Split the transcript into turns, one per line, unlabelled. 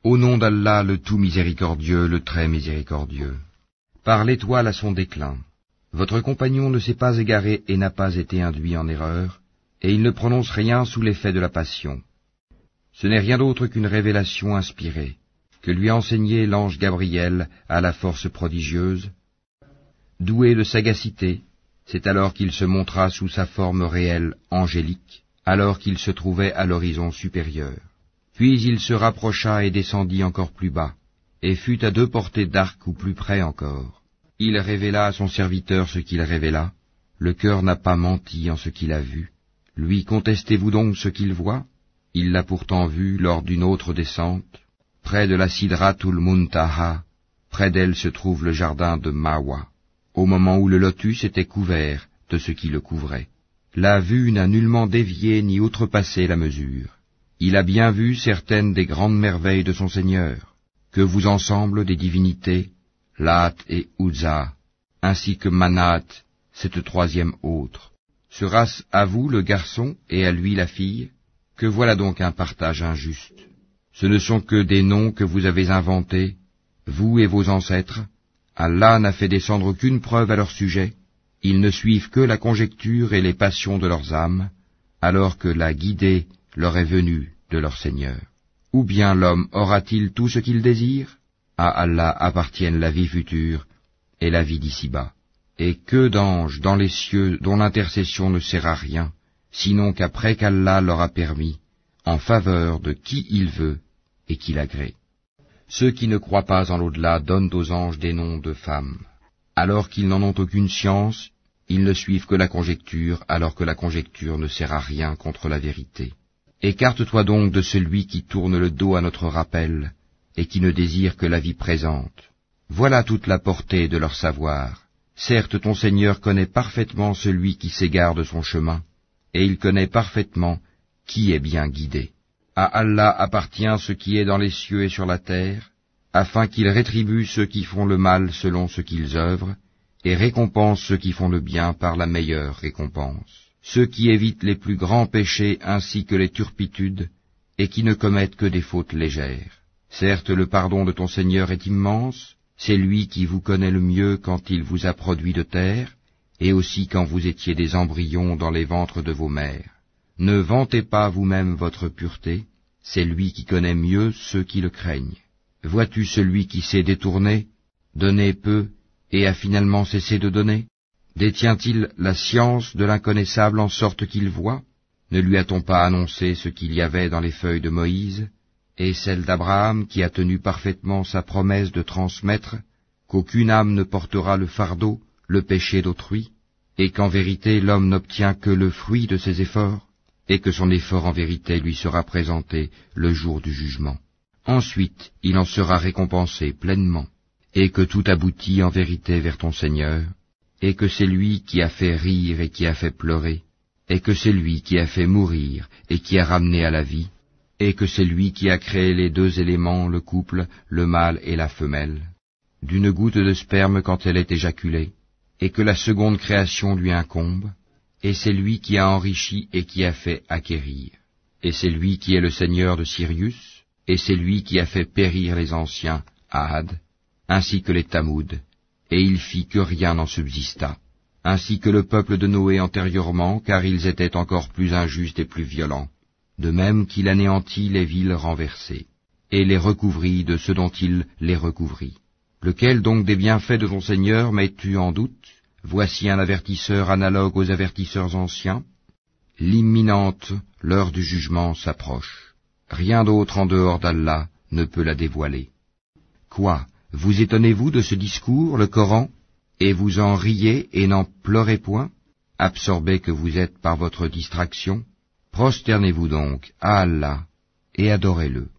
Au nom d'Allah, le tout miséricordieux, le très miséricordieux. Par l'étoile à son déclin. Votre compagnon ne s'est pas égaré et n'a pas été induit en erreur, et il ne prononce rien sous l'effet de la passion. Ce n'est rien d'autre qu'une révélation inspirée, que lui a enseigné l'ange Gabriel à la force prodigieuse. Doué de sagacité, c'est alors qu'il se montra sous sa forme réelle angélique, alors qu'il se trouvait à l'horizon supérieur. Puis il se rapprocha et descendit encore plus bas, et fut à 2 portées d'arc ou plus près encore. Il révéla à son serviteur ce qu'il révéla, le cœur n'a pas menti en ce qu'il a vu. Lui contestez-vous donc ce qu'il voit? Il l'a pourtant vu lors d'une autre descente, près de la Sidratul Muntaha, près d'elle se trouve le jardin de Mawa, au moment où le lotus était couvert de ce qui le couvrait. La vue n'a nullement dévié ni outrepassé la mesure. Il a bien vu certaines des grandes merveilles de son Seigneur, que vous ensemble des divinités, Lat et Uzza, ainsi que Manat, cette troisième autre. Sera-ce à vous le garçon et à lui la fille? Que voilà donc un partage injuste. Ce ne sont que des noms que vous avez inventés, vous et vos ancêtres. Allah n'a fait descendre aucune preuve à leur sujet. Ils ne suivent que la conjecture et les passions de leurs âmes, alors que la guidée leur est venue de leur Seigneur. Ou bien l'homme aura-t-il tout ce qu'il désire? À Allah appartiennent la vie future et la vie d'ici-bas. Et que d'anges dans les cieux dont l'intercession ne sert à rien, sinon qu'après qu'Allah leur a permis, en faveur de qui il veut et qu'il agrée. Ceux qui ne croient pas en l'au-delà donnent aux anges des noms de femmes. Alors qu'ils n'en ont aucune science, ils ne suivent que la conjecture, alors que la conjecture ne sert à rien contre la vérité. Écarte-toi donc de celui qui tourne le dos à notre rappel, et qui ne désire que la vie présente. Voilà toute la portée de leur savoir. Certes, ton Seigneur connaît parfaitement celui qui s'égare de son chemin, et il connaît parfaitement qui est bien guidé. À Allah appartient ce qui est dans les cieux et sur la terre, afin qu'il rétribue ceux qui font le mal selon ce qu'ils œuvrent, et récompense ceux qui font le bien par la meilleure récompense. Ceux qui évitent les plus grands péchés ainsi que les turpitudes, et qui ne commettent que des fautes légères. Certes, le pardon de ton Seigneur est immense, c'est lui qui vous connaît le mieux quand il vous a produit de terre, et aussi quand vous étiez des embryons dans les ventres de vos mères. Ne vantez pas vous-même votre pureté, c'est lui qui connaît mieux ceux qui le craignent. Vois-tu celui qui s'est détourné, donné peu, et a finalement cessé de donner? Détient-il la science de l'inconnaissable en sorte qu'il voit? Ne lui a-t-on pas annoncé ce qu'il y avait dans les feuilles de Moïse, et celle d'Abraham qui a tenu parfaitement sa promesse de transmettre, qu'aucune âme ne portera le fardeau, le péché d'autrui, et qu'en vérité l'homme n'obtient que le fruit de ses efforts, et que son effort en vérité lui sera présenté le jour du jugement. Ensuite, il en sera récompensé pleinement, et que tout aboutit en vérité vers ton Seigneur, et que c'est lui qui a fait rire et qui a fait pleurer, et que c'est lui qui a fait mourir et qui a ramené à la vie, et que c'est lui qui a créé les 2 éléments, le couple, le mâle et la femelle, d'une goutte de sperme quand elle est éjaculée, et que la seconde création lui incombe, et c'est lui qui a enrichi et qui a fait acquérir, et c'est lui qui est le Seigneur de Sirius, et c'est lui qui a fait périr les anciens, Ahad, ainsi que les Tamoud, et il fit que rien n'en subsista, ainsi que le peuple de Noé antérieurement, car ils étaient encore plus injustes et plus violents, de même qu'il anéantit les villes renversées, et les recouvrit de ce dont il les recouvrit. Lequel donc des bienfaits de ton Seigneur mets-tu en doute? Voici un avertisseur analogue aux avertisseurs anciens. L'imminente, l'heure du jugement s'approche. Rien d'autre en dehors d'Allah ne peut la dévoiler. Quoi? Vous étonnez-vous de ce discours, le Coran, et vous en riez et n'en pleurez point, absorbés que vous êtes par votre distraction? Prosternez-vous donc à Allah et adorez-le.